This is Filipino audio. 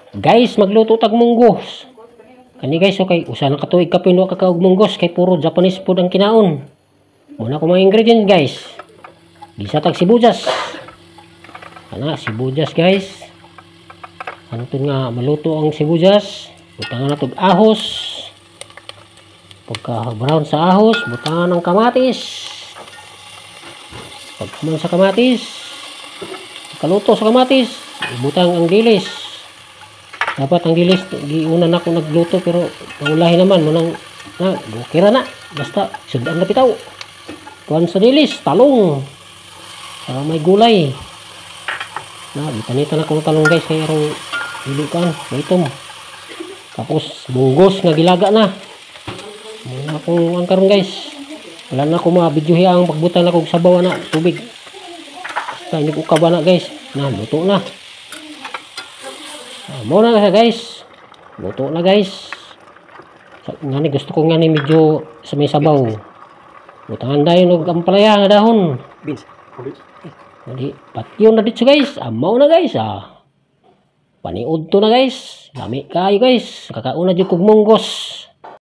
Guys, magluto tag munggos. Kani guys, okay, usa na katuig ka pinuha ka og munggos kay puro Japanese food ang kinaon. Muna ko mga ingredients guys. Gisa tag sibuyas. Ana sibuyas guys. Antun nga maluto ang sibuyas. Butangan na tog ahos. Pagka brown sa ahos, butangan ng kamatis. Pagkuman sa kamatis, kaluto sa kamatis, butang ang dilis. Dapat ang dilis, giuna na ako nagluto pero naulahin naman munang na bukira na. Basta sudan na bitaw. Kuan sa dilis, talong. Para may gulay. Na gipanitan ako ng talong guys kay arong dili kan, maitom. Tapos bunggos nga gilaga na. Muna akong angkaron guys. Wala na ako ma-videohi ang pagbutang na kong sabaw na tubig. Basta hindi ko kaba na guys. Na, luto na. Muna na guys. Luto na guys. Ngani gusto ko ngani medyo sa may sabaw. Butangan tayo ng ampalaya nga dahon. Beans. Jadi, patyo na dito guys. Amaw na guys ah. Paniod to na guys. Lami kayo guys. Kakauna dyan kong munggos.